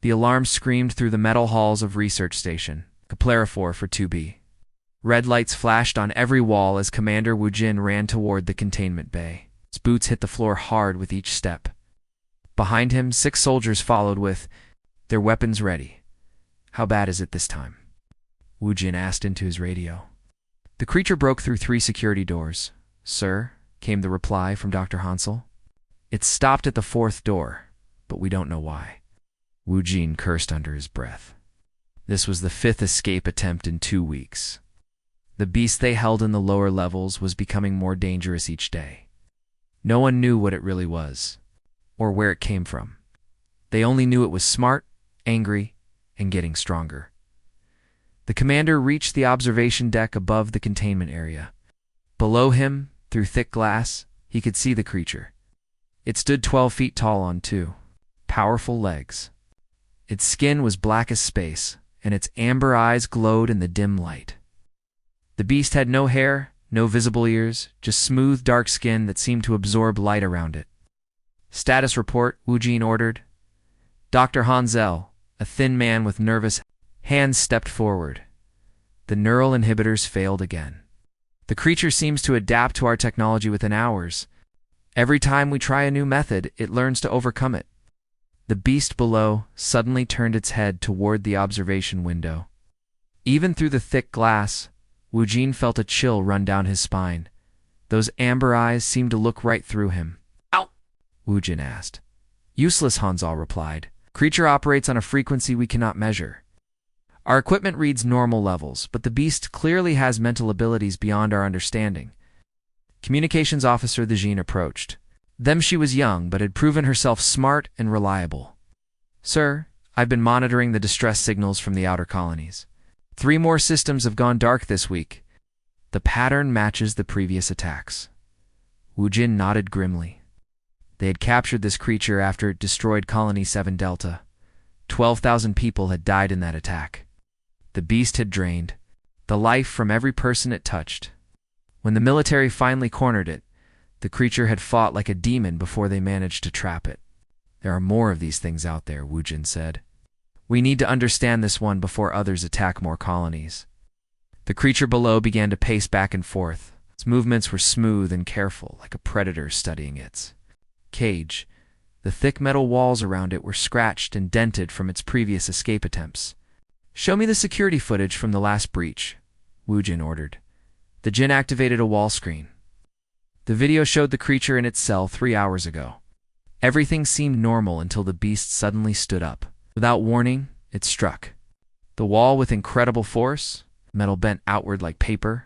The alarm screamed through the metal halls of Research Station. Caplariphore for 2B. Red lights flashed on every wall as Commander Wu Jin ran toward the containment bay. His boots hit the floor hard with each step. Behind him, 6 soldiers followed with their weapons ready. "How bad is it this time?" Wu Jin asked into his radio. The creature broke through 3 security doors. "Sir," came the reply from Dr. Hansel. "It stopped at the 4th door, but we don't know why." Wu Jin cursed under his breath. This was the 5th escape attempt in 2 weeks. The beast they held in the lower levels was becoming more dangerous each day. No one knew what it really was, or where it came from. They only knew it was smart, angry, and getting stronger. The commander reached the observation deck above the containment area. Below him, through thick glass, he could see the creature. It stood 12 feet tall on 2 powerful legs. Its skin was black as space, and its amber eyes glowed in the dim light. The beast had no hair, no visible ears, just smooth, dark skin that seemed to absorb light around it. "Status report," Wu Jin ordered. Dr. Hansel, a thin man with nervous hands, stepped forward. "The neural inhibitors failed again. The creature seems to adapt to our technology within hours. Every time we try a new method, it learns to overcome it." The beast below suddenly turned its head toward the observation window. Even through the thick glass, Wu Jin felt a chill run down his spine. Those amber eyes seemed to look right through him. "Ow!" Wu Jin asked. "Useless," Hansel replied. "Creature operates on a frequency we cannot measure. Our equipment reads normal levels, but the beast clearly has mental abilities beyond our understanding." Communications officer the Jin approached. She was young, but had proven herself smart and reliable. "Sir, I've been monitoring the distress signals from the outer colonies. 3 more systems have gone dark this week. The pattern matches the previous attacks." Wu Jin nodded grimly. They had captured this creature after it destroyed Colony 7 Delta. 12,000 people had died in that attack. The beast had drained the life from every person it touched. When the military finally cornered it, the creature had fought like a demon before they managed to trap it. "There are more of these things out there," Wu Jin said. "We need to understand this one before others attack more colonies." The creature below began to pace back and forth. Its movements were smooth and careful, like a predator studying its cage. The thick metal walls around it were scratched and dented from its previous escape attempts. "Show me the security footage from the last breach," Wu Jin ordered. The Jin activated a wall screen. The video showed the creature in its cell 3 hours ago. Everything seemed normal until the beast suddenly stood up. Without warning, it struck the wall with incredible force. Metal bent outward like paper.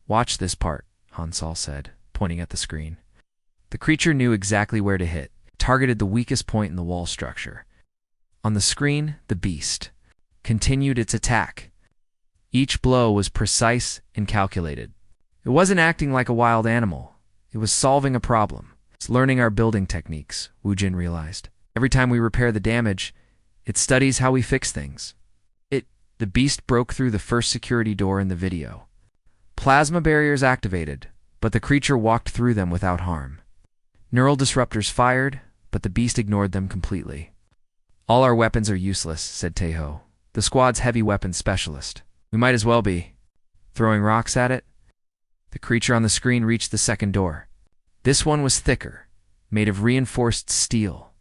"Watch this part," Hansel said, pointing at the screen. The creature knew exactly where to hit. It targeted the weakest point in the wall structure. On the screen, the beast continued its attack. Each blow was precise and calculated. It wasn't acting like a wild animal. It was solving a problem. It's learning our building techniques, Wu Jin realized. Every time we repair the damage, it studies how we fix things. The beast broke through the first security door in the video. Plasma barriers activated, but the creature walked through them without harm. Neural disruptors fired, but the beast ignored them completely. "All our weapons are useless," said Taeho, the squad's heavy weapons specialist. "We might as well be throwing rocks at it." The creature on the screen reached the second door. This one was thicker, made of reinforced steel.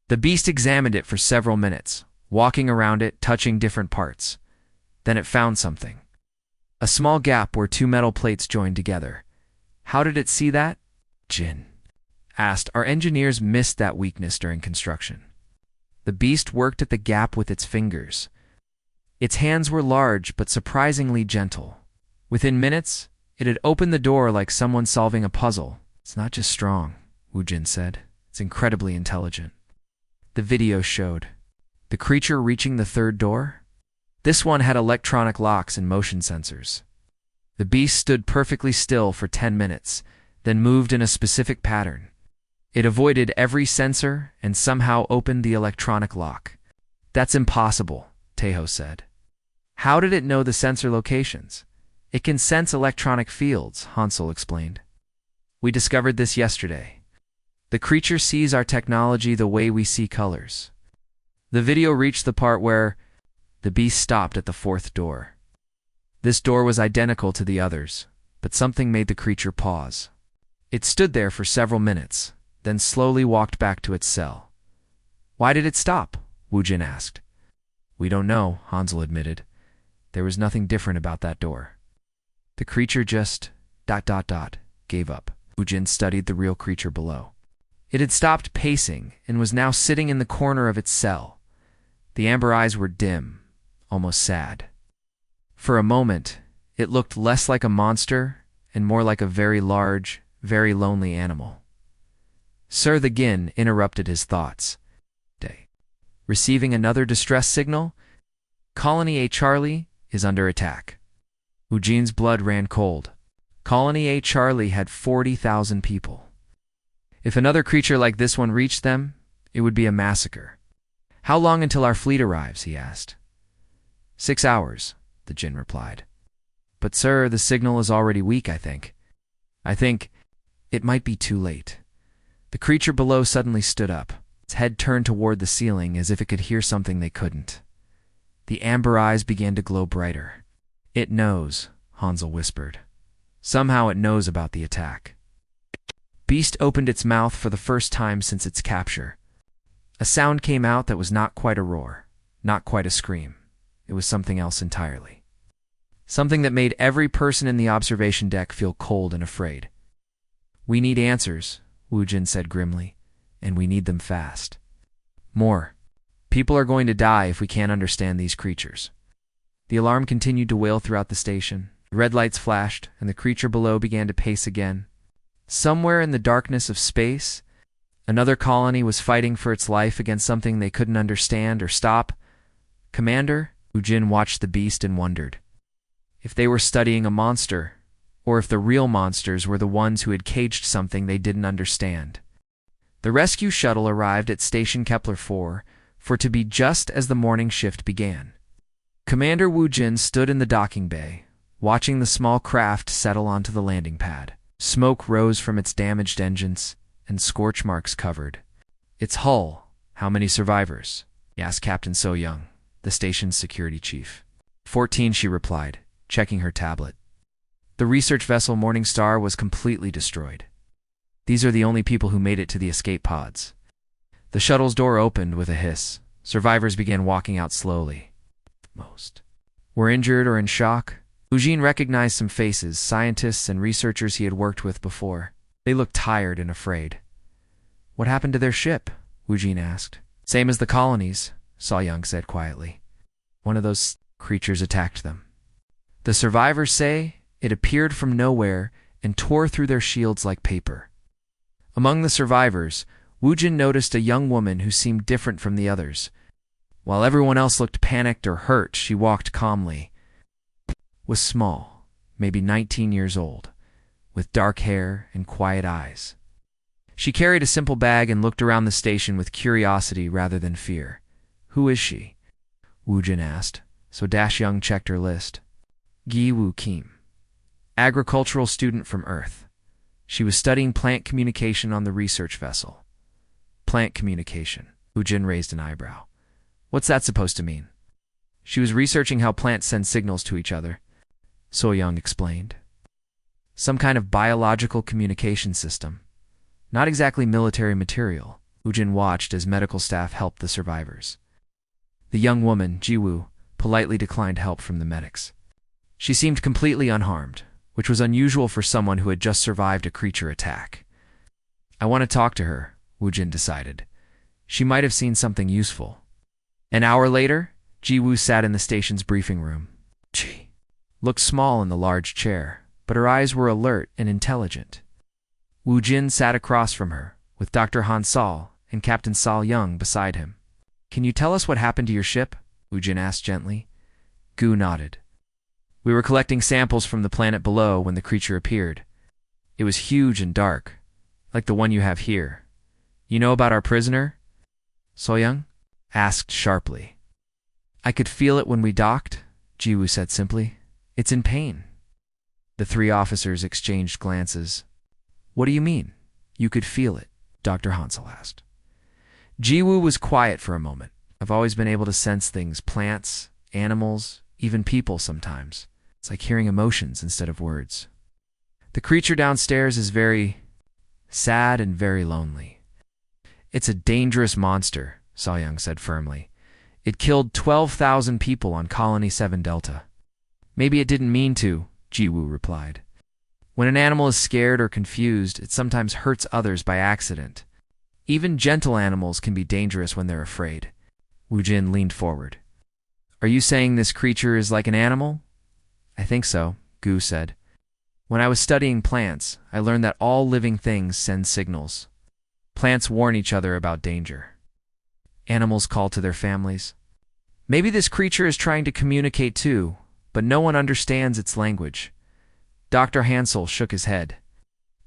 The beast examined it for several minutes, walking around it, touching different parts. Then it found something. A small gap where 2 metal plates joined together. "How did it see that?" Jin asked. "Our engineers missed that weakness during construction." The beast worked at the gap with its fingers. Its hands were large but surprisingly gentle. Within minutes, it had opened the door like someone solving a puzzle. "It's not just strong," Wu Jin said. "It's incredibly intelligent." The video showed the creature reaching the third door. This one had electronic locks and motion sensors. The beast stood perfectly still for 10 minutes, then moved in a specific pattern. It avoided every sensor and somehow opened the electronic lock. "That's impossible," Taeho said. "How did it know the sensor locations?" "It can sense electronic fields," Hansel explained. "We discovered this yesterday. The creature sees our technology the way we see colors." The video reached the part where the beast stopped at the fourth door. This door was identical to the others, but something made the creature pause. It stood there for several minutes, then slowly walked back to its cell. "Why did it stop?" Wu Jin asked. "We don't know," Hansel admitted. "There was nothing different about that door. The creature just ... gave up." Wu Jin studied the real creature below. It had stopped pacing and was now sitting in the corner of its cell. The amber eyes were dim, almost sad. For a moment, it looked less like a monster and more like a very large, very lonely animal. Sir the Gin interrupted his thoughts. Receiving another distress signal? Colony A Charlie is under attack. Wu Jin's blood ran cold. Colony A Charlie had 40,000 people. If another creature like this one reached them, it would be a massacre. "How long until our fleet arrives?" he asked. 6 hours, the Jin replied. "But sir, the signal is already weak, I think. It might be too late." The creature below suddenly stood up. Its head turned toward the ceiling as if it could hear something they couldn't. The amber eyes began to glow brighter. "It knows," Hansel whispered. "Somehow it knows about the attack." Beast opened its mouth for the first time since its capture. A sound came out that was not quite a roar, not quite a scream. It was something else entirely. Something that made every person in the observation deck feel cold and afraid. "We need answers," Wu Jin said grimly, "and we need them fast. More. People are going to die if we can't understand these creatures." The alarm continued to wail throughout the station. Red lights flashed, and the creature below began to pace again. Somewhere in the darkness of space, another colony was fighting for its life against something they couldn't understand or stop. "Commander," Wu Jin watched the beast and wondered if they were studying a monster, or if the real monsters were the ones who had caged something they didn't understand. The rescue shuttle arrived at Station Kepler 4 for to be just as the morning shift began. Commander Wu Jin stood in the docking bay, watching the small craft settle onto the landing pad. Smoke rose from its damaged engines, and scorch marks covered its hull. "How many survivors?" he asked Captain So Young, the station's security chief. 14, she replied, checking her tablet. The research vessel Morning Star was completely destroyed. These are the only people who made it to the escape pods. The shuttle's door opened with a hiss. Survivors began walking out slowly. Most were injured or in shock. Wu Jin recognized some faces, scientists and researchers he had worked with before. They looked tired and afraid. "What happened to their ship?" Wu Jin asked. "Same as the colonies," So Young said quietly. "One of those creatures attacked them. The survivors say it appeared from nowhere and tore through their shields like paper." Among the survivors, Wu Jin noticed a young woman who seemed different from the others. While everyone else looked panicked or hurt, she walked calmly. Was small, maybe 19 years old, with dark hair and quiet eyes. She carried a simple bag and looked around the station with curiosity rather than fear. "Who is she?" Wu Jin asked, so Dash Young checked her list. Gi Wu Kim, agricultural student from Earth. She was studying plant communication on the research vessel. Plant communication. Wu Jin raised an eyebrow. "What's that supposed to mean?" "She was researching how plants send signals to each other," So Young explained. "Some kind of biological communication system. Not exactly military material." Wu Jin watched as medical staff helped the survivors. The young woman, Jiwoo, politely declined help from the medics. She seemed completely unharmed, which was unusual for someone who had just survived a creature attack. "I want to talk to her," Wu Jin decided. "She might have seen something useful." An hour later, Jiwoo sat in the station's briefing room. She looked small in the large chair, but her eyes were alert and intelligent. Wu Jin sat across from her, with Dr. Han Sol and Captain Sol Young beside him. "Can you tell us what happened to your ship?" Wu Jin asked gently. Gu nodded. "We were collecting samples from the planet below when the creature appeared. It was huge and dark, like the one you have here. You know about our prisoner?" So Young asked sharply. "I could feel it when we docked," Jiwoo said simply. "It's in pain." The three officers exchanged glances. "What do you mean, you could feel it?" Dr. Hansel asked. Jiwoo was quiet for a moment. I've always been able to sense things, plants, animals, even people sometimes. It's like hearing emotions instead of words. The creature downstairs is very sad and very lonely. It's a dangerous monster, So-Young said firmly. It killed 12,000 people on Colony 7 Delta. Maybe it didn't mean to, Ji-Woo replied. When an animal is scared or confused, it sometimes hurts others by accident. Even gentle animals can be dangerous when they're afraid. Woo-Jin leaned forward. Are you saying this creature is like an animal? I think so, Gu said. When I was studying plants, I learned that all living things send signals. Plants warn each other about danger. Animals call to their families. Maybe this creature is trying to communicate too, but no one understands its language. Dr. Hansel shook his head.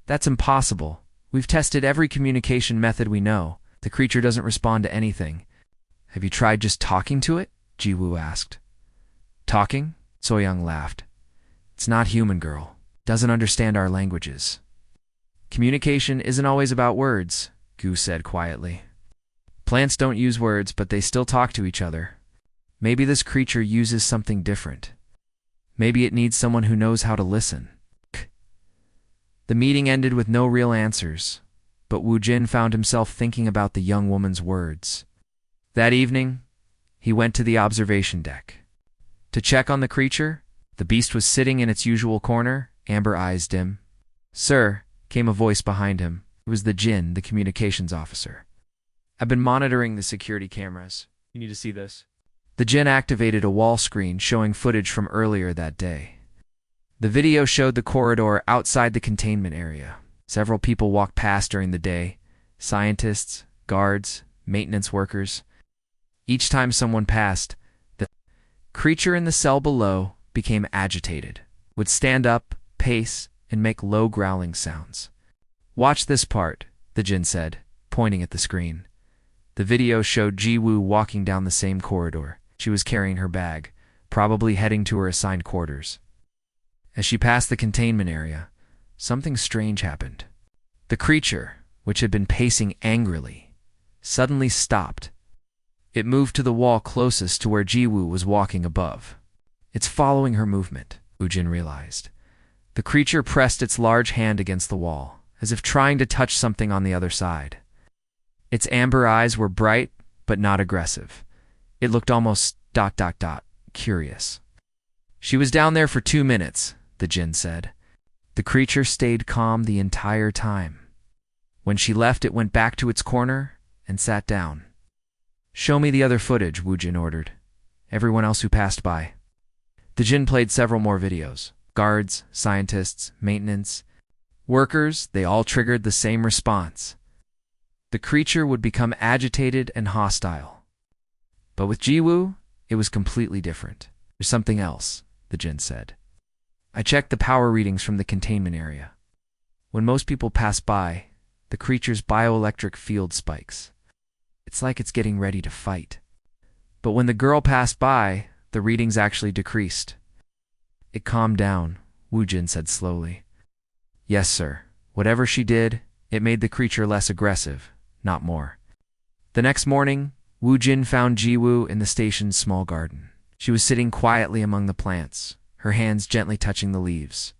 That's impossible. We've tested every communication method we know. The creature doesn't respond to anything. Have you tried just talking to it? Ji-Woo asked. Talking? So-Young laughed. It's not human, girl. Doesn't understand our languages. Communication isn't always about words, Gu said quietly. Plants don't use words, but they still talk to each other. Maybe this creature uses something different. Maybe it needs someone who knows how to listen. The meeting ended with no real answers, but Woo-Jin found himself thinking about the young woman's words. That evening, he went to the observation deck. To check on the creature, the beast was sitting in its usual corner, amber eyes dim. Sir, came a voice behind him. It was the Jin, the communications officer. I've been monitoring the security cameras. You need to see this. The Jin activated a wall screen showing footage from earlier that day. The video showed the corridor outside the containment area. Several people walked past during the day. Scientists, guards, maintenance workers. Each time someone passed, the creature in the cell below became agitated, would stand up, pace, and make low growling sounds. Watch this part, the Jin said, pointing at the screen. The video showed Ji-Woo walking down the same corridor. She was carrying her bag, probably heading to her assigned quarters. As she passed the containment area, something strange happened. The creature, which had been pacing angrily, suddenly stopped. It moved to the wall closest to where Ji-Woo was walking above. It's following her movement, Woo-Jin realized. The creature pressed its large hand against the wall, as if trying to touch something on the other side. Its amber eyes were bright, but not aggressive. It looked almost ... curious. She was down there for 2 minutes, the Jin said. The creature stayed calm the entire time. When she left, it went back to its corner and sat down. Show me the other footage, Woo-Jin ordered. Everyone else who passed by. The Jin played several more videos. Guards, scientists, maintenance, workers, they all triggered the same response. The creature would become agitated and hostile. But with Ji-Woo, it was completely different. There's something else, the Jin said. I checked the power readings from the containment area. When most people pass by, the creature's bioelectric field spikes. It's like it's getting ready to fight. But when the girl passed by, the readings actually decreased. It calmed down, Woo-Jin said slowly. Yes, sir. Whatever she did, it made the creature less aggressive, not more. The next morning, Woo-Jin found Ji-Woo in the station's small garden. She was sitting quietly among the plants, her hands gently touching the leaves.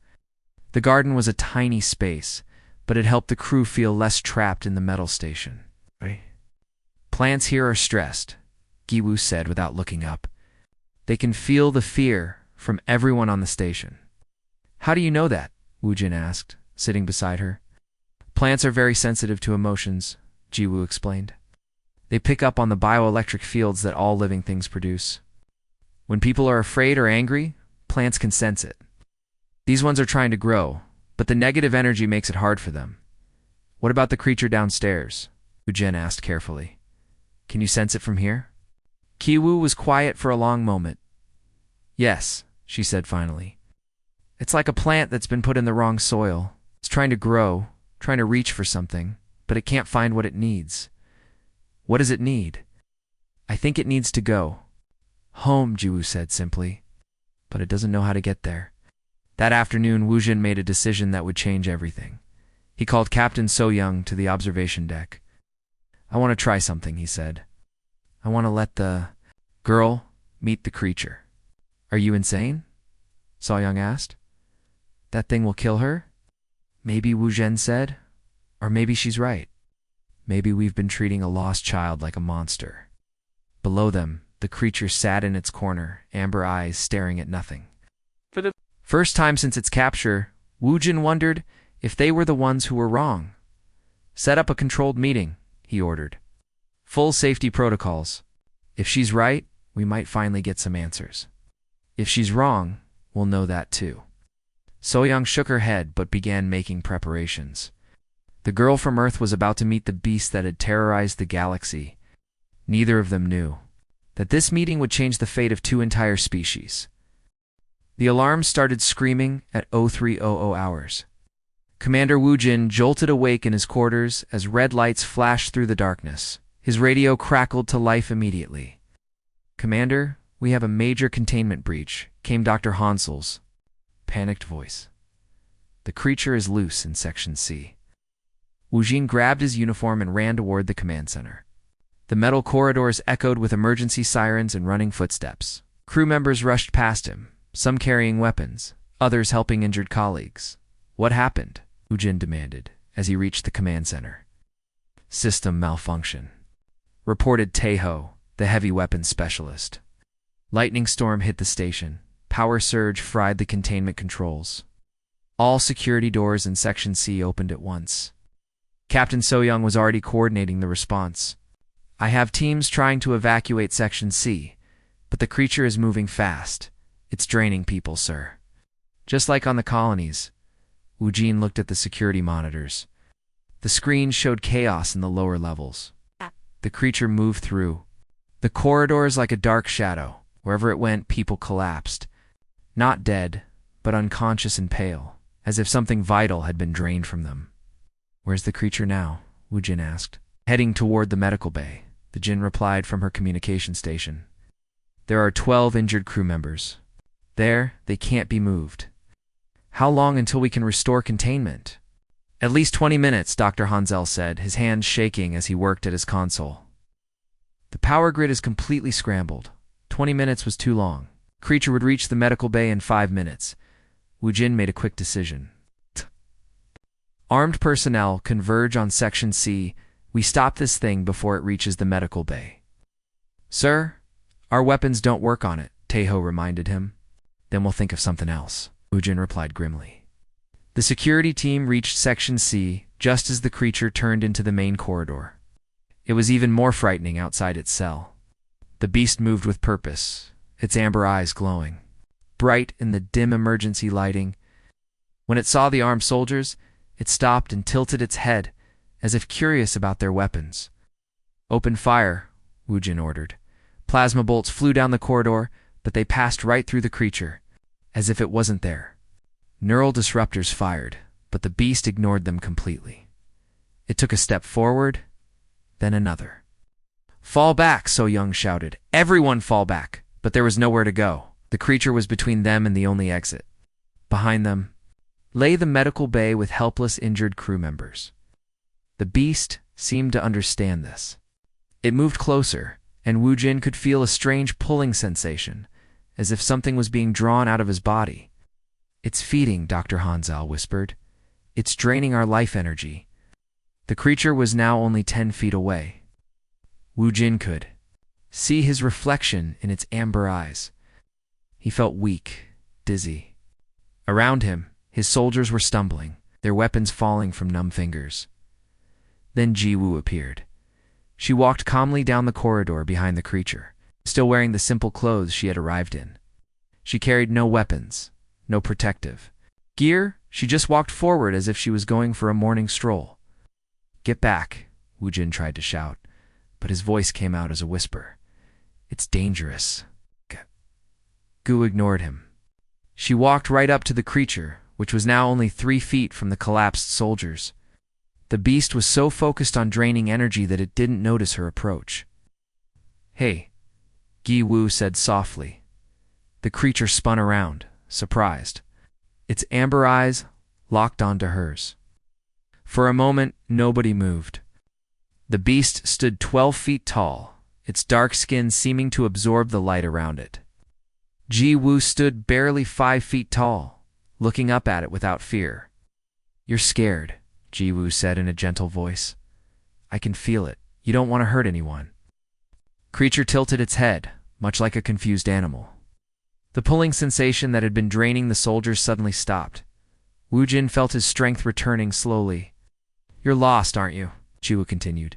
The garden was a tiny space, but it helped the crew feel less trapped in the metal station. Plants here are stressed, Ji-Woo said without looking up. They can feel the fear from everyone on the station. How do you know that? Woo-Jin asked, sitting beside her. Plants are very sensitive to emotions, Ji-Woo explained. They pick up on the bioelectric fields that all living things produce. When people are afraid or angry, plants can sense it. These ones are trying to grow, but the negative energy makes it hard for them. What about the creature downstairs? Woo-Jin asked carefully. Can you sense it from here? Ki-Woo was quiet for a long moment. Yes, she said finally. It's like a plant that's been put in the wrong soil. It's trying to grow, trying to reach for something, but it can't find what it needs. What does it need? I think it needs to go. Home, Ji-Woo said simply. But it doesn't know how to get there. That afternoon, Woo-Jin made a decision that would change everything. He called Captain So-Young to the observation deck. I want to try something, he said. I want to let the girl meet the creature. Are you insane? So-young asked. That thing will kill her? Maybe, Wu Zhen said. Or maybe she's right. Maybe we've been treating a lost child like a monster. Below them, the creature sat in its corner, amber eyes staring at nothing. For the first time since its capture, Wu Jin wondered if they were the ones who were wrong. Set up a controlled meeting, he ordered. Full safety protocols. If she's right, we might finally get some answers. If she's wrong, we'll know that too. So-young shook her head but began making preparations. The girl from Earth was about to meet the beast that had terrorized the galaxy. Neither of them knew that this meeting would change the fate of two entire species. The alarm started screaming at 0300 hours. Commander Wu Jin jolted awake in his quarters as red lights flashed through the darkness. His radio crackled to life immediately. Commander, we have a major containment breach, came Dr. Hansel's panicked voice. The creature is loose in Section C. Wu Jin grabbed his uniform and ran toward the command center. The metal corridors echoed with emergency sirens and running footsteps. Crew members rushed past him, some carrying weapons, others helping injured colleagues. What happened? Wu Jin demanded as he reached the command center. System malfunction, reported Taeho, the heavy weapons specialist. Lightning storm hit the station. Power surge fried the containment controls. All security doors in Section C opened at once. Captain So-young was already coordinating the response. I have teams trying to evacuate Section C, but the creature is moving fast. It's draining people, sir. Just like on the colonies. Wu Jin looked at the security monitors. The screen showed chaos in the lower levels. The creature moved through the corridors like a dark shadow. Wherever it went, people collapsed. Not dead, but unconscious and pale, as if something vital had been drained from them. Where's the creature now? Wu Jin asked. Heading toward the medical bay, the Jin replied from her communication station. There are 12 injured crew members. There, they can't be moved. How long until we can restore containment? At least 20 minutes, Dr. Hansel said, his hands shaking as he worked at his console. The power grid is completely scrambled. 20 minutes was too long. Creature would reach the medical bay in 5 minutes. Wu Jin made a quick decision. Armed personnel converge on Section C. We stop this thing before it reaches the medical bay. Sir, our weapons don't work on it, Taeho reminded him. Then we'll think of something else, Wu Jin replied grimly. The security team reached Section C just as the creature turned into the main corridor. It was even more frightening outside its cell. The beast moved with purpose, its amber eyes glowing, bright in the dim emergency lighting. When it saw the armed soldiers, it stopped and tilted its head, as if curious about their weapons. Open fire, Wu Jin ordered. Plasma bolts flew down the corridor, but they passed right through the creature, as if it wasn't there. Neural disruptors fired, but the beast ignored them completely. It took a step forward, then another. Fall back, So-young shouted. Everyone fall back! But there was nowhere to go. The creature was between them and the only exit. Behind them lay the medical bay with helpless injured crew members. The beast seemed to understand this. It moved closer, and Wu Jin could feel a strange pulling sensation, as if something was being drawn out of his body. It's feeding, Dr. Hansel whispered. It's draining our life energy. The creature was now only 10 feet away. Wu Jin could see his reflection in its amber eyes. He felt weak, dizzy. Around him, his soldiers were stumbling, their weapons falling from numb fingers. Then Ji Wu appeared. She walked calmly down the corridor behind the creature, still wearing the simple clothes she had arrived in. She carried no weapons, no protective gear. She just walked forward as if she was going for a morning stroll. Get back, Wu Jin tried to shout, but his voice came out as a whisper. It's dangerous. Gu ignored him. She walked right up to the creature, which was now only 3 feet from the collapsed soldiers. The beast was so focused on draining energy that it didn't notice her approach. Hey, Gi Wu said softly. The creature spun around, surprised. Its amber eyes locked onto hers. For a moment, nobody moved. The beast stood 12 feet tall, its dark skin seeming to absorb the light around it. Ji-woo stood barely 5 feet tall, looking up at it without fear. "You're scared," Ji-woo said in a gentle voice. "I can feel it. You don't want to hurt anyone." Creature tilted its head, much like a confused animal. The pulling sensation that had been draining the soldiers suddenly stopped. Woo-jin felt his strength returning slowly. "You're lost, aren't you?" Ji-woo continued.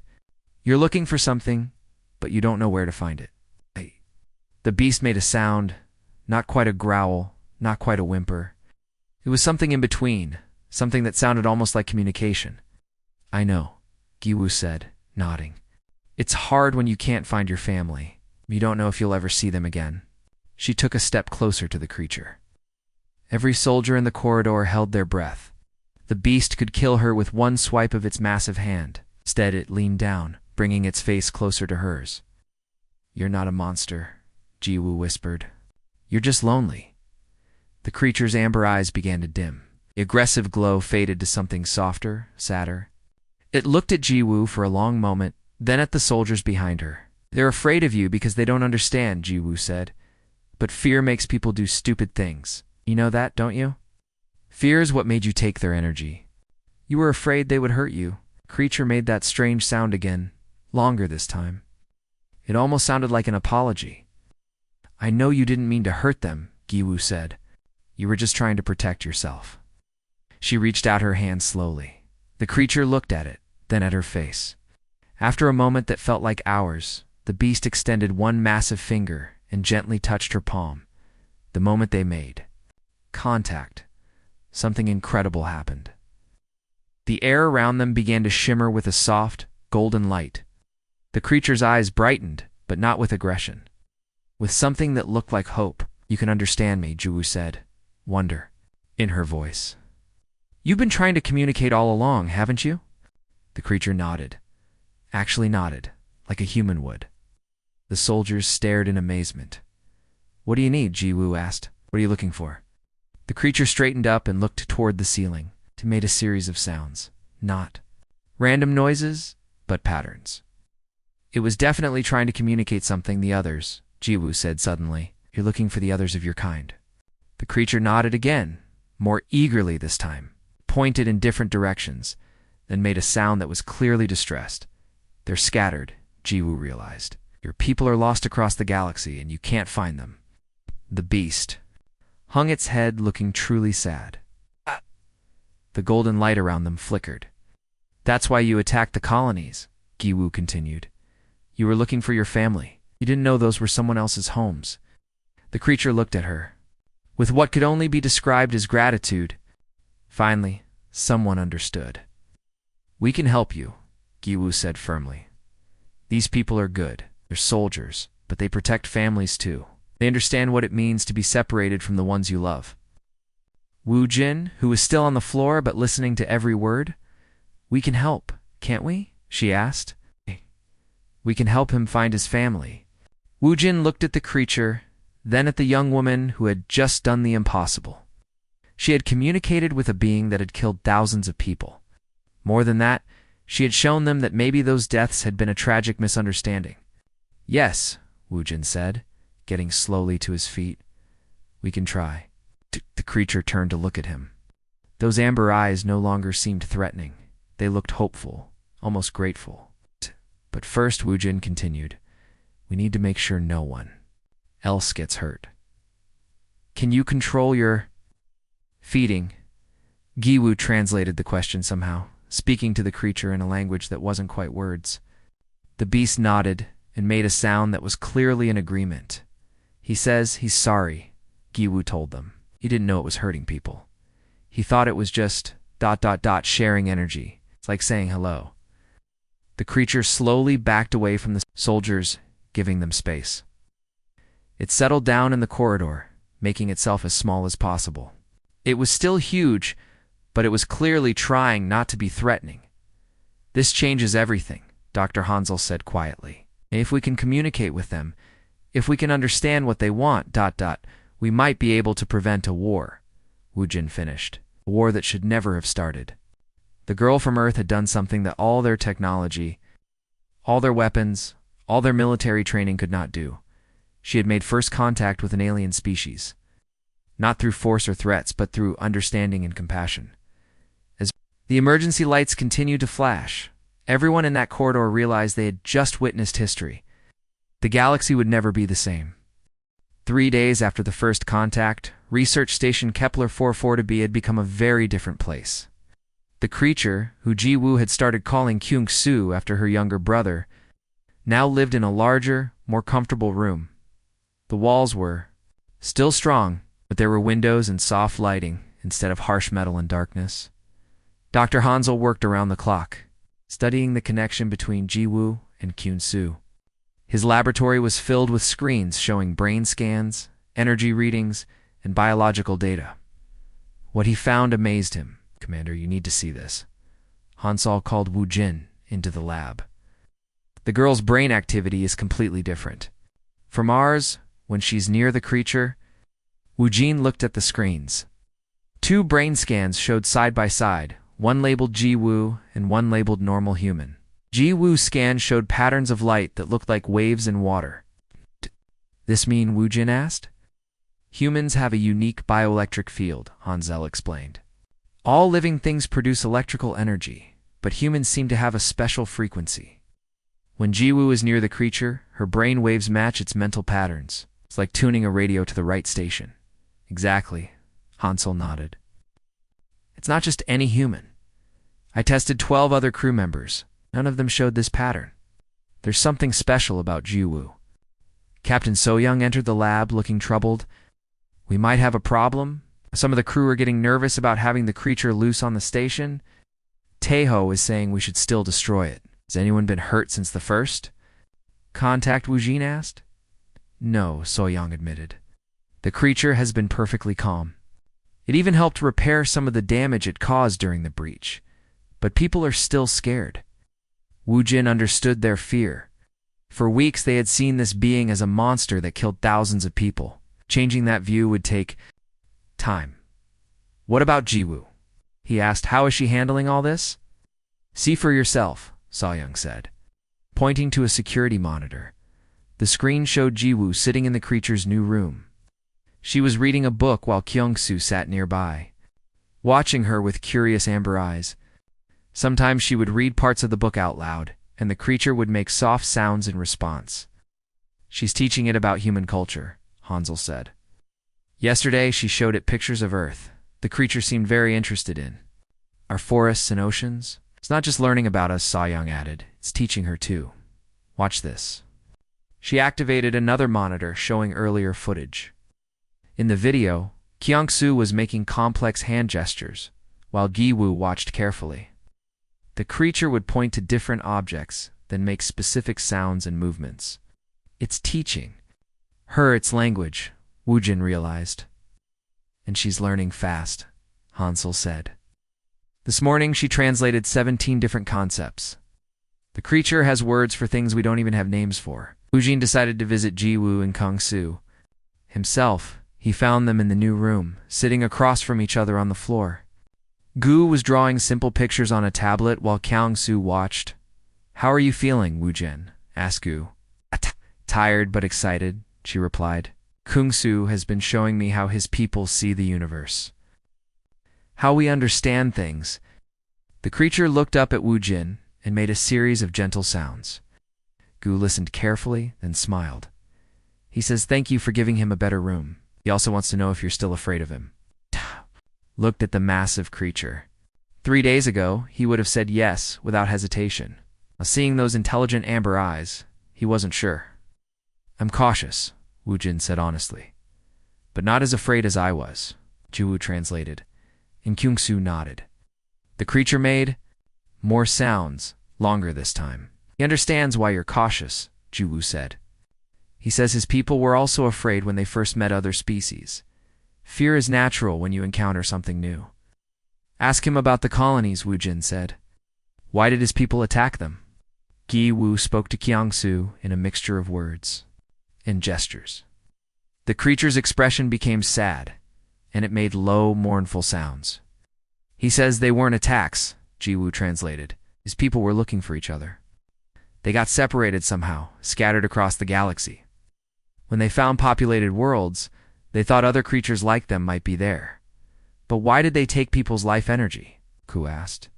"You're looking for something, but you don't know where to find it." The beast made a sound, not quite a growl, not quite a whimper. It was something in between, something that sounded almost like communication. "I know," Gi-woo said, nodding. "It's hard when you can't find your family. You don't know if you'll ever see them again." She took a step closer to the creature. Every soldier in the corridor held their breath. The beast could kill her with one swipe of its massive hand. Instead, it leaned down, bringing its face closer to hers. "You're not a monster," Ji-woo whispered. "You're just lonely." The creature's amber eyes began to dim. The aggressive glow faded to something softer, sadder. It looked at Ji-woo for a long moment, then at the soldiers behind her. "They're afraid of you because they don't understand," Ji-woo said. "But fear makes people do stupid things. You know that, don't you? Fear is what made you take their energy. You were afraid they would hurt you." Creature made that strange sound again, longer this time. It almost sounded like an apology. "I know you didn't mean to hurt them," Gi-woo said. "You were just trying to protect yourself." She reached out her hand slowly. The creature looked at it, then at her face. After a moment that felt like hours, the beast extended one massive finger and gently touched her palm. The moment they made contact, something incredible happened. The air around them began to shimmer with a soft, golden light. The creature's eyes brightened, but not with aggression. With something that looked like hope. "You can understand me," Ji-woo said, wonder in her voice. "You've been trying to communicate all along, haven't you?" The creature nodded. Actually nodded, like a human would. The soldiers stared in amazement. "What do you need?" Ji-woo asked. "What are you looking for?" The creature straightened up and looked toward the ceiling. It made a series of sounds. Not random noises, but patterns. It was definitely trying to communicate something. "The others," Ji-woo said suddenly. "You're looking for the others of your kind." The creature nodded again, more eagerly this time, pointed in different directions, then made a sound that was clearly distressed. "They're scattered," Ji-woo realized. "Your people are lost across the galaxy, and you can't find them." The beast hung its head, looking truly sad. The golden light around them flickered. "That's why you attacked the colonies," Gi-woo continued. "You were looking for your family. You didn't know those were someone else's homes." The creature looked at her, with what could only be described as gratitude. Finally, someone understood. "We can help you," Gi-woo said firmly. "These people are good. They're soldiers, but they protect families too. They understand what it means to be separated from the ones you love." Woo-jin, who was still on the floor but listening to every word, "We can help, can't we?" she asked. "We can help him find his family." Woo-jin looked at the creature, then at the young woman who had just done the impossible. She had communicated with a being that had killed thousands of people. More than that, she had shown them that maybe those deaths had been a tragic misunderstanding. "Yes," Woo-jin said, getting slowly to his feet. "We can try." The creature turned to look at him. Those amber eyes no longer seemed threatening. They looked hopeful, almost grateful. "But first," Woo-jin continued, "we need to make sure no one else gets hurt." "Can you control your feeding?" Gi-woo translated the question somehow, speaking to the creature in a language that wasn't quite words. The beast nodded and made a sound that was clearly in agreement. "He says he's sorry," Gi-woo told them. "He didn't know it was hurting people. He thought it was just ... sharing energy. It's like saying hello." The creature slowly backed away from the soldiers, giving them space. It settled down in the corridor, making itself as small as possible. It was still huge, but it was clearly trying not to be threatening. "This changes everything," Dr. Hansel said quietly. "If we can communicate with them, if we can understand what they want, ... we might be able to prevent a war," Woo-jin finished. "A war that should never have started." The girl from Earth had done something that all their technology, all their weapons, all their military training could not do. She had made first contact with an alien species, not through force or threats, but through understanding and compassion. As the emergency lights continued to flash, everyone in that corridor realized they had just witnessed history. The galaxy would never be the same. 3 days after the first contact, research station Kepler 442b had become a very different place. The creature, who Ji-woo had started calling Kyung-soo after her younger brother, now lived in a larger, more comfortable room. The walls were still strong, but there were windows and soft lighting instead of harsh metal and darkness. Dr. Hansel worked around the clock, studying the connection between Ji-woo and Kyung-soo. His laboratory was filled with screens showing brain scans, energy readings, and biological data. What he found amazed him. "Commander, you need to see this." Hansel called Woo Jin into the lab. "The girl's brain activity is completely different. From ours, when she's near the creature." Woo Jin looked at the screens. 2 brain scans showed side by side, one labeled Ji-woo and one labeled normal human. Ji-woo's scan showed patterns of light that looked like waves in water. "This mean?" Woo Jin asked. "Humans have a unique bioelectric field," Hansel explained. "All living things produce electrical energy, but humans seem to have a special frequency. When Ji-woo is near the creature, her brain waves match its mental patterns. It's like tuning a radio to the right station." "Exactly," Hansel nodded. "It's not just any human. I tested 12 other crew members. None of them showed this pattern. There's something special about Ji-woo." Captain So-young entered the lab looking troubled. "We might have a problem. Some of the crew are getting nervous about having the creature loose on the station. Taeho is saying we should still destroy it. Has anyone been hurt since the first contact?" Woo Jin asked. "No," So-young admitted. "The creature has been perfectly calm. It even helped repair some of the damage it caused during the breach. But people are still scared." Woo Jin understood their fear. For weeks they had seen this being as a monster that killed thousands of people. Changing that view would take time. "What about Ji-woo?" he asked. "How is she handling all this?" "See for yourself," So-young said, pointing to a security monitor. The screen showed Ji-woo sitting in the creature's new room. She was reading a book while Kyung-soo sat nearby, watching her with curious amber eyes. Sometimes she would read parts of the book out loud, and the creature would make soft sounds in response. "She's teaching it about human culture," Hansel said. "Yesterday she showed it pictures of Earth. The creature seemed very interested in our forests and oceans. It's not just learning about us," So-young added. "It's teaching her too. Watch this." She activated another monitor showing earlier footage. In the video, Kyung-soo was making complex hand gestures, while Ji-woo watched carefully. The creature would point to different objects, then make specific sounds and movements. "It's teaching her its language," Woo Jin realized. "And she's learning fast," Hansel said. "This morning she translated 17 different concepts. The creature has words for things we don't even have names for." Woo Jin decided to visit Ji-woo and Kyung-soo. Himself, he found them in the new room, sitting across from each other on the floor. Gu was drawing simple pictures on a tablet while Kyung-soo watched. "How are you feeling?" Woo Jin asked Gu. "Tired but excited," she replied. "Kyung-soo has been showing me how his people see the universe, how we understand things." The creature looked up at Woo Jin and made a series of gentle sounds. Gu listened carefully, then smiled. "He says thank you for giving him a better room. He also wants to know if you're still afraid of him." Looked at the massive creature. 3 days ago, he would have said yes without hesitation. Seeing those intelligent amber eyes, he wasn't sure. "I'm cautious," Woo Jin said honestly. "But not as afraid as I was," Ji-woo translated, and Kyung-soo nodded. The creature made more sounds, longer this time. "He understands why you're cautious," Ji-woo said. "He says his people were also afraid when they first met other species. Fear is natural when you encounter something new." "Ask him about the colonies," Woo Jin said. "Why did his people attack them?" Ji-woo spoke to Kyung-soo in a mixture of words and gestures. The creature's expression became sad, and it made low, mournful sounds. "He says they weren't attacks," Ji-woo translated. "His people were looking for each other." They got separated somehow, scattered across the galaxy. When they found populated worlds, they thought other creatures like them might be there. But why did they take people's life energy? Ku asked.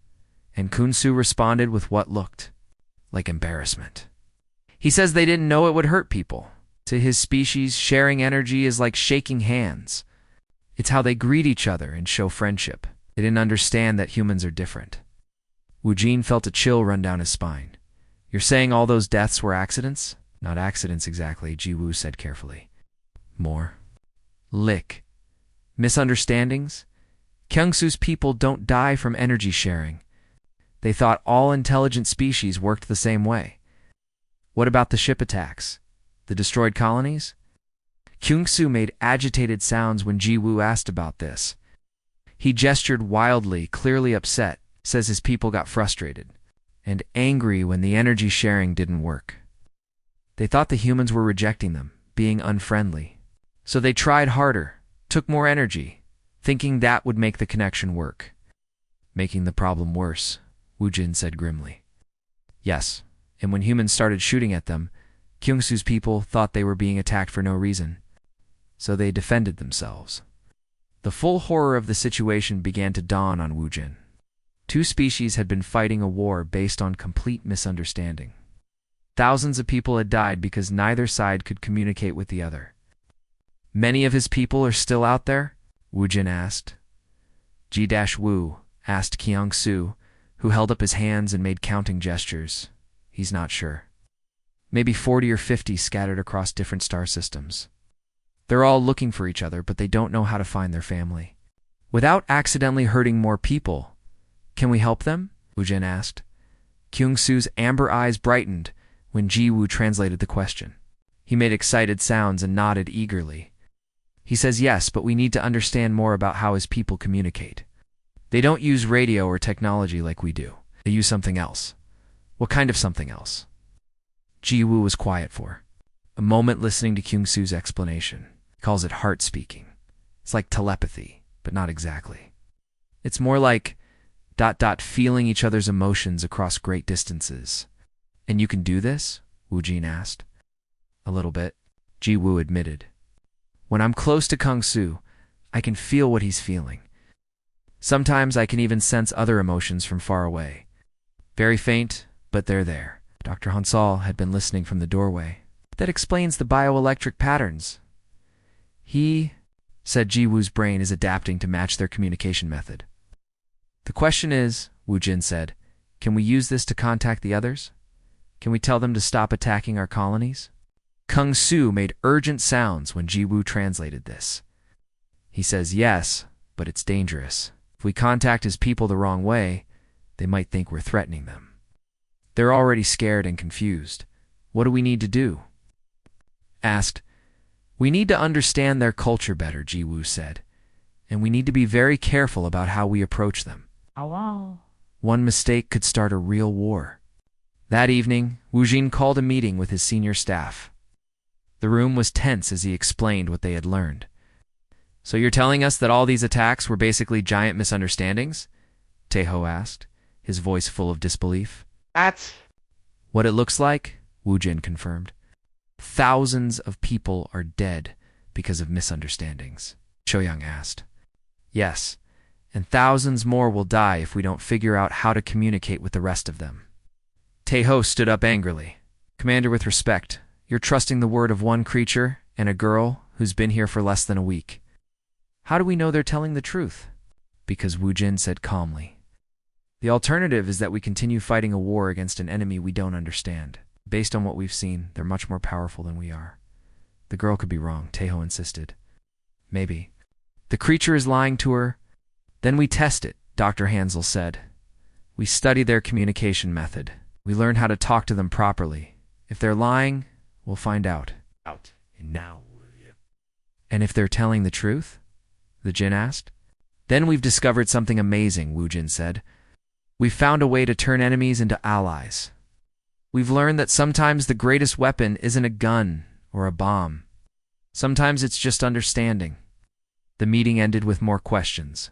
And Khonsu responded with what looked like embarrassment. He says they didn't know it would hurt people. To his species, sharing energy is like shaking hands. It's how they greet each other and show friendship. They didn't understand that humans are different. Wujin felt a chill run down his spine. You're saying all those deaths were accidents? Not accidents exactly, Jiwoo said carefully. More. Lick. Misunderstandings? Kyungsu's people don't die from energy sharing. They thought all intelligent species worked the same way. What about the ship attacks? The destroyed colonies? Kyungsu made agitated sounds when Jiwoo asked about this. He gestured wildly, clearly upset, says his people got frustrated and angry when the energy sharing didn't work. They thought the humans were rejecting them, being unfriendly. So they tried harder, took more energy, thinking that would make the connection work. Making the problem worse, Wujin said grimly. Yes, and when humans started shooting at them, Kyungsu's people thought they were being attacked for no reason. So they defended themselves. The full horror of the situation began to dawn on Wujin. Two species had been fighting a war based on complete misunderstanding. Thousands of people had died because neither side could communicate with the other. Many of his people are still out there? Wujin asked. G-Wu asked Kyungsu, who held up his hands and made counting gestures. He's not sure. Maybe 40 or 50 scattered across different star systems. They're all looking for each other, but they don't know how to find their family. Without accidentally hurting more people, can we help them? Wujin asked. Kyungsu's amber eyes brightened when Jiwoo translated the question. He made excited sounds and nodded eagerly. He says yes, but we need to understand more about how his people communicate. They don't use radio or technology like we do. They use something else. What kind of something else? Jiwoo was quiet for a moment listening to Kyungsu's explanation. He calls it heart speaking. It's like telepathy, but not exactly. It's more like ... feeling each other's emotions across great distances. And you can do this? Wujin asked. A little bit, Jiwoo admitted. When I'm close to Kyungsu, I can feel what he's feeling. Sometimes I can even sense other emotions from far away. Very faint, but they're there. Dr. Hansal had been listening from the doorway. That explains the bioelectric patterns. He said Jiwoo's brain is adapting to match their communication method. The question is, Wujin said, can we use this to contact the others? Can we tell them to stop attacking our colonies? Kyungsu made urgent sounds when Jiwoo translated this. He says yes, but it's dangerous. If we contact his people the wrong way, they might think we're threatening them. They're already scared and confused. What do we need to do? Asked. We need to understand their culture better, Jiwoo said. And we need to be very careful about how we approach them. Oh, wow. One mistake could start a real war. That evening, Wujin called a meeting with his senior staff. The room was tense as he explained what they had learned. So you're telling us that all these attacks were basically giant misunderstandings? Taeho asked, his voice full of disbelief. That's What it looks like, Wujin confirmed. Thousands of people are dead because of misunderstandings, Choyang asked. Yes, and thousands more will die if we don't figure out how to communicate with the rest of them. Taeho stood up angrily. Commander, with respect, you're trusting the word of one creature and a girl who's been here for less than a week. How do we know they're telling the truth? Because Wujin said calmly. The alternative is that we continue fighting a war against an enemy we don't understand. Based on what we've seen, they're much more powerful than we are. The girl could be wrong, Taeho insisted. Maybe. The creature is lying to her. Then we test it, Dr. Hansel said. We study their communication method. We learn how to talk to them properly. If they're lying, we'll find out. out. And now. And if they're telling the truth? The Jinn asked. Then we've discovered something amazing, Wujin said. We've found a way to turn enemies into allies. We've learned that sometimes the greatest weapon isn't a gun or a bomb. Sometimes it's just understanding. The meeting ended with more questions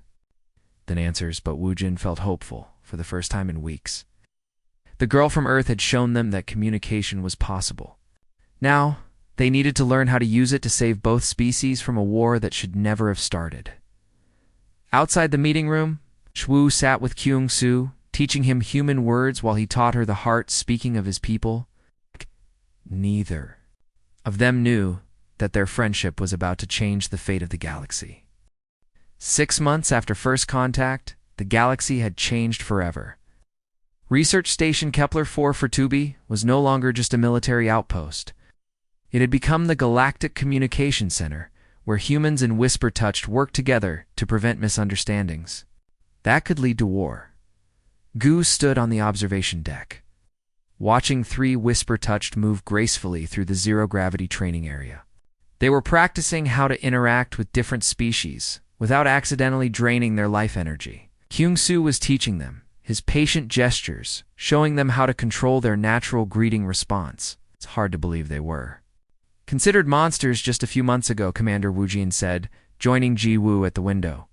than answers, but Wujin felt hopeful for the first time in weeks. The girl from Earth had shown them that communication was possible. Now, they needed to learn how to use it to save both species from a war that should never have started. Outside the meeting room, Shwu sat with Kyung-soo, teaching him human words while he taught her the heart speaking of his people. Neither of them knew that their friendship was about to change the fate of the galaxy. 6 months after first contact, the galaxy had changed forever. Research Station Kepler-4 for Tubi was no longer just a military outpost. It had become the Galactic Communication Center, where humans and Whisper-Touched worked together to prevent misunderstandings. That could lead to war. Gu stood on the observation deck, watching 3 Whisper-Touched move gracefully through the zero-gravity training area. They were practicing how to interact with different species without accidentally draining their life energy. Kyung-soo was teaching them, his patient gestures, showing them how to control their natural greeting response. It's hard to believe they were. Considered monsters just a few months ago, Commander Woojin said, joining Ji-woo at the window.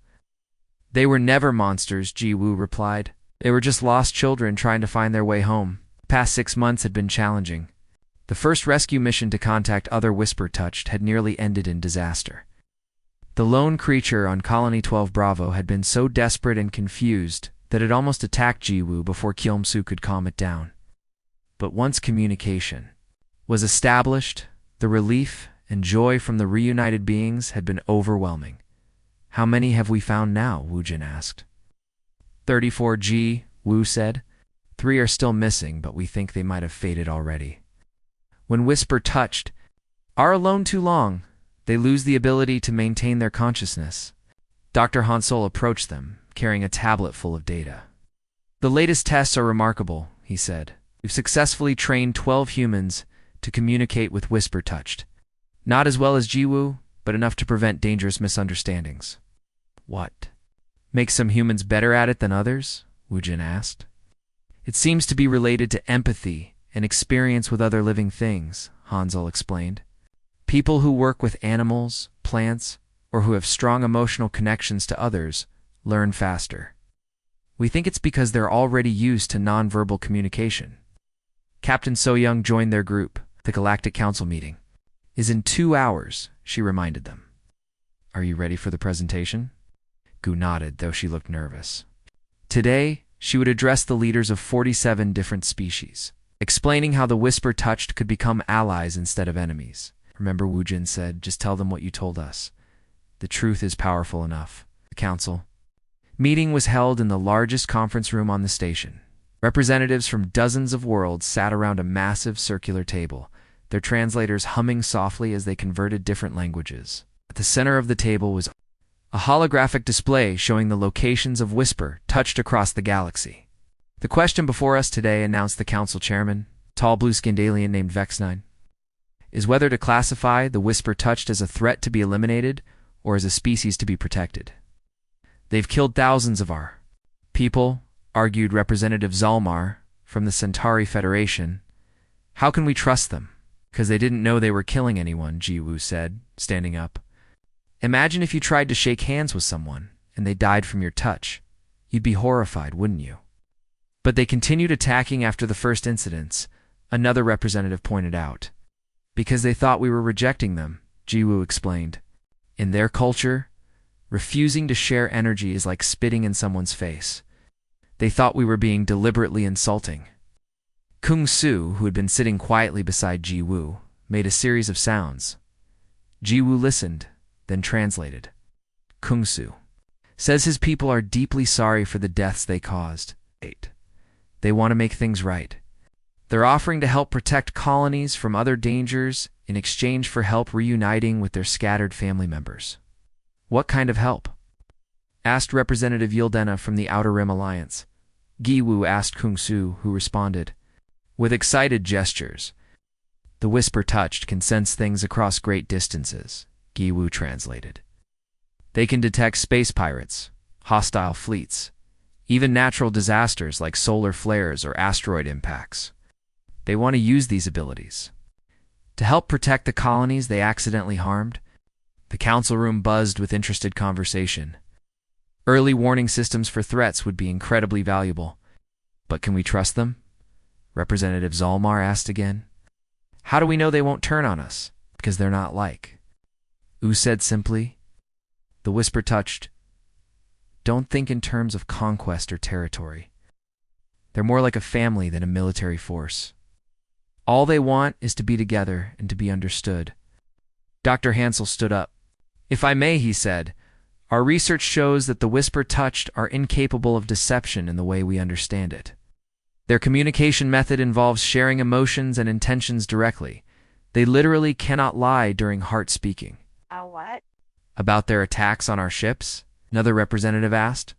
They were never monsters, Ji-woo replied. They were just lost children trying to find their way home. The past 6 months had been challenging. The first rescue mission to contact other Whisper-Touched had nearly ended in disaster. The lone creature on Colony 12 Bravo had been so desperate and confused that it almost attacked Ji-woo before Kyung-soo could calm it down. But once communication was established, the relief and joy from the reunited beings had been overwhelming. How many have we found now? Woojin asked. 34 G, Wu said. 3 are still missing, but we think they might have faded already. When Whisper-Touched are alone too long, they lose the ability to maintain their consciousness. Dr. Hansol approached them, carrying a tablet full of data. The latest tests are remarkable, he said. We've successfully trained 12 humans to communicate with Whisper-Touched. Not as well as Ji-woo, but enough to prevent dangerous misunderstandings. What makes some humans better at it than others? Woojin asked. It seems to be related to empathy and experience with other living things, Hansol explained. People who work with animals, plants, or who have strong emotional connections to others learn faster. We think it's because they're already used to nonverbal communication. Captain So-young joined their group. The Galactic Council meeting is in 2 hours, she reminded them. Are you ready for the presentation? Gu nodded, though she looked nervous. Today, she would address the leaders of 47 different species, explaining how the Whisper-Touched could become allies instead of enemies. Remember, Woojin said, just tell them what you told us. The truth is powerful enough. The council meeting was held in the largest conference room on the station. Representatives from dozens of worlds sat around a massive circular table, their translators humming softly as they converted different languages. At the center of the table was a holographic display showing the locations of Whisper-Touched across the galaxy. The question before us today, announced the council chairman, tall blue-skinned alien named Vex9, is whether to classify the Whisper-Touched as a threat to be eliminated or as a species to be protected. They've killed thousands of our people, argued Representative Zalmar from the Centauri Federation. How can we trust them? Because they didn't know they were killing anyone, Ji-woo said, standing up. Imagine if you tried to shake hands with someone and they died from your touch. You'd be horrified, wouldn't you? But they continued attacking after the first incidents, another representative pointed out. Because they thought we were rejecting them, Ji-woo explained. In their culture, refusing to share energy is like spitting in someone's face. They thought we were being deliberately insulting. Kyung-soo, who had been sitting quietly beside Ji-woo, made a series of sounds. Ji-woo listened, then translated. Kyung-soo says his people are deeply sorry for the deaths they caused. 8. They want to make things right. They're offering to help protect colonies from other dangers in exchange for help reuniting with their scattered family members. What kind of help? Asked Representative Yildena from the Outer Rim Alliance. Gi-woo asked Kyung-soo, who responded with excited gestures. The Whisper-Touched can sense things across great distances, Gi-woo translated. They can detect space pirates, hostile fleets, even natural disasters like solar flares or asteroid impacts. They want to use these abilities to help protect the colonies they accidentally harmed. The council room buzzed with interested conversation. Early warning systems for threats would be incredibly valuable. But can we trust them? Representative Zalmar asked again. How do we know they won't turn on us? Because they're not like. Wu said simply. The whisper touched. Don't think in terms of conquest or territory. They're more like a family than a military force. All they want is to be together and to be understood. Dr. Hansel stood up. If I may, he said, our research shows that the whisper touched are incapable of deception in the way we understand it. Their communication method involves sharing emotions and intentions directly. They literally cannot lie during heart speaking. What? About their attacks on our ships? Another representative asked.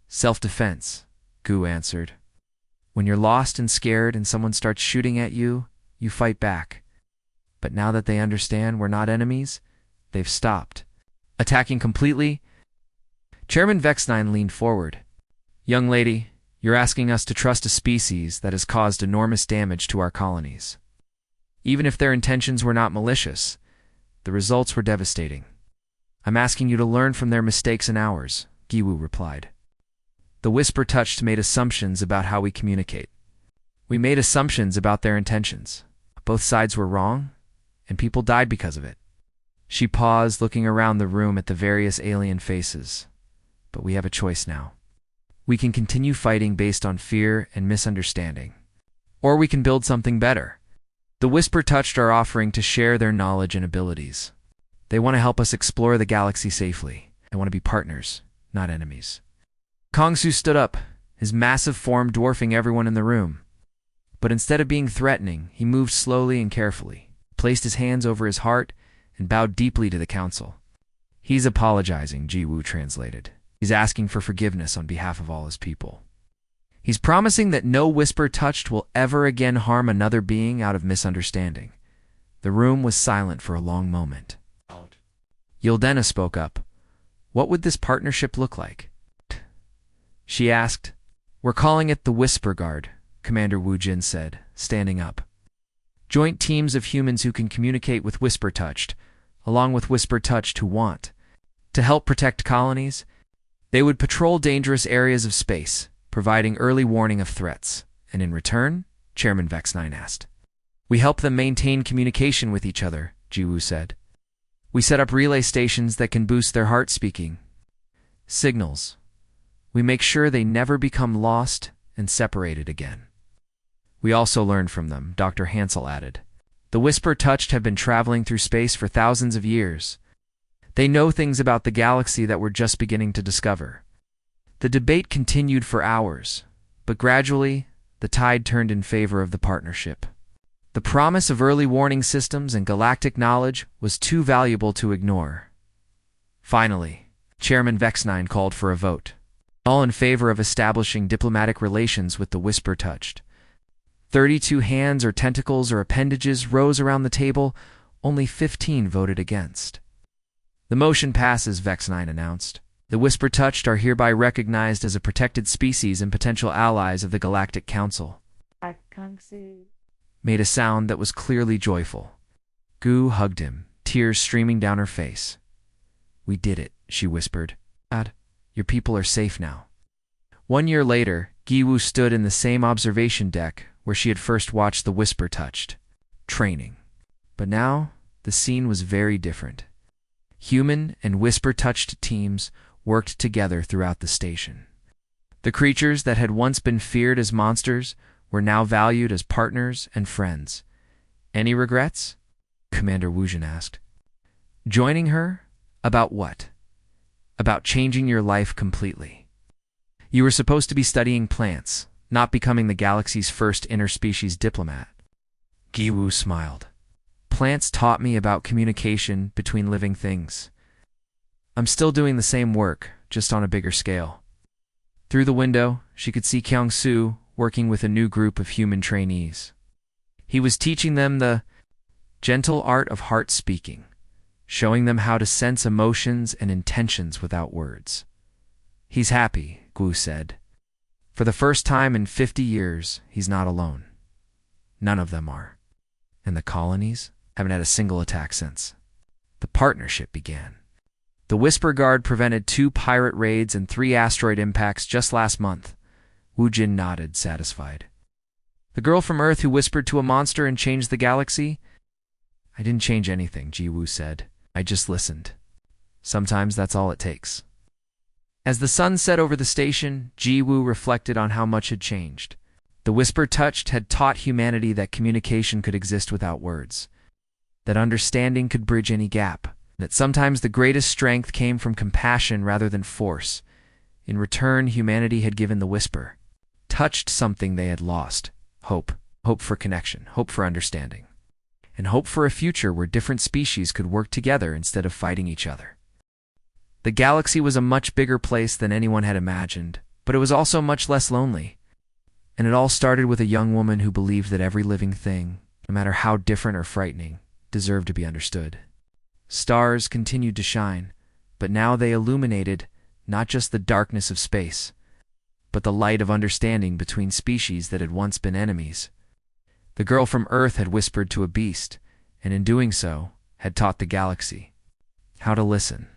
Self-defense, Gu answered. When you're lost and scared and someone starts shooting at you, you fight back. But now that they understand we're not enemies, they've stopped. Attacking completely? Chairman Vex9 leaned forward. Young lady, you're asking us to trust a species that has caused enormous damage to our colonies. Even if their intentions were not malicious, the results were devastating. I'm asking you to learn from their mistakes and ours, Giwu replied. The whisper touched made assumptions about how we communicate. We made assumptions about their intentions. Both sides were wrong, and people died because of it. She paused, looking around the room at the various alien faces. But we have a choice now. We can continue fighting based on fear and misunderstanding. Or we can build something better. The whisper touched are offering to share their knowledge and abilities. They want to help us explore the galaxy safely. They want to be partners, not enemies. Kongsu stood up, his massive form dwarfing everyone in the room. But instead of being threatening, he moved slowly and carefully, placed his hands over his heart, and bowed deeply to the council. He's apologizing, Ji Wu translated. He's asking for forgiveness on behalf of all his people. He's promising that no whisper touched will ever again harm another being out of misunderstanding. The room was silent for a long moment. Yildena spoke up. What would this partnership look like? She asked. We're calling it the Whisper Guard, Commander Wu Jin said, standing up. Joint teams of humans who can communicate with Whisper Touched, along with Whisper Touched who want. To help protect colonies, they would patrol dangerous areas of space, providing early warning of threats. And in return, Chairman Vex9 asked. We help them maintain communication with each other, Jiwoo said. We set up relay stations that can boost their heart speaking. Signals. We make sure they never become lost and separated again. We also learn from them, Dr. Hansel added. The Whisper Touched have been traveling through space for thousands of years. They know things about the galaxy that we're just beginning to discover. The debate continued for hours, but gradually, the tide turned in favor of the partnership. The promise of early warning systems and galactic knowledge was too valuable to ignore. Finally, Chairman Vex9 called for a vote. All in favor of establishing diplomatic relations with the Whisper Touched. 32 hands or tentacles or appendages rose around the table, only 15 voted against. The motion passes, Vex9 announced. The Whisper Touched are hereby recognized as a protected species and potential allies of the Galactic Council. Made a sound that was clearly joyful. Gu hugged him, tears streaming down her face. We did it, she whispered. Dad, your people are safe now. 1 year later, Giwu stood in the same observation deck where she had first watched the Whisper Touched. Training. But now, the scene was very different. Human and Whisper Touched teams worked together throughout the station. The creatures that had once been feared as monsters were now valued as partners and friends. Any regrets? Commander Wujin asked. Joining her? About what? About changing your life completely. You were supposed to be studying plants, not becoming the galaxy's first interspecies diplomat. Giwu smiled. Plants taught me about communication between living things. I'm still doing the same work, just on a bigger scale. Through the window, she could see Kyung-Soo working with a new group of human trainees. He was teaching them the gentle art of heart speaking, showing them how to sense emotions and intentions without words. He's happy, Gu said. For the first time in 50 years, he's not alone. None of them are. And the colonies haven't had a single attack since. The partnership began. The Whisper Guard prevented 2 pirate raids and 3 asteroid impacts just last month. Wu Jin nodded, satisfied. The girl from Earth who whispered to a monster and changed the galaxy? I didn't change anything, Jiwoo said. I just listened. Sometimes that's all it takes. As the sun set over the station, Jiwoo reflected on how much had changed. The whisper touched had taught humanity that communication could exist without words, that understanding could bridge any gap, that sometimes the greatest strength came from compassion rather than force. In return, humanity had given the whisper, touched something they had lost: hope. Hope for connection, hope for understanding, and hope for a future where different species could work together instead of fighting each other. The galaxy was a much bigger place than anyone had imagined, but it was also much less lonely. And it all started with a young woman who believed that every living thing, no matter how different or frightening, deserved to be understood. Stars continued to shine, but now they illuminated not just the darkness of space, but the light of understanding between species that had once been enemies. The girl from Earth had whispered to a beast, and in doing so, had taught the galaxy how to listen.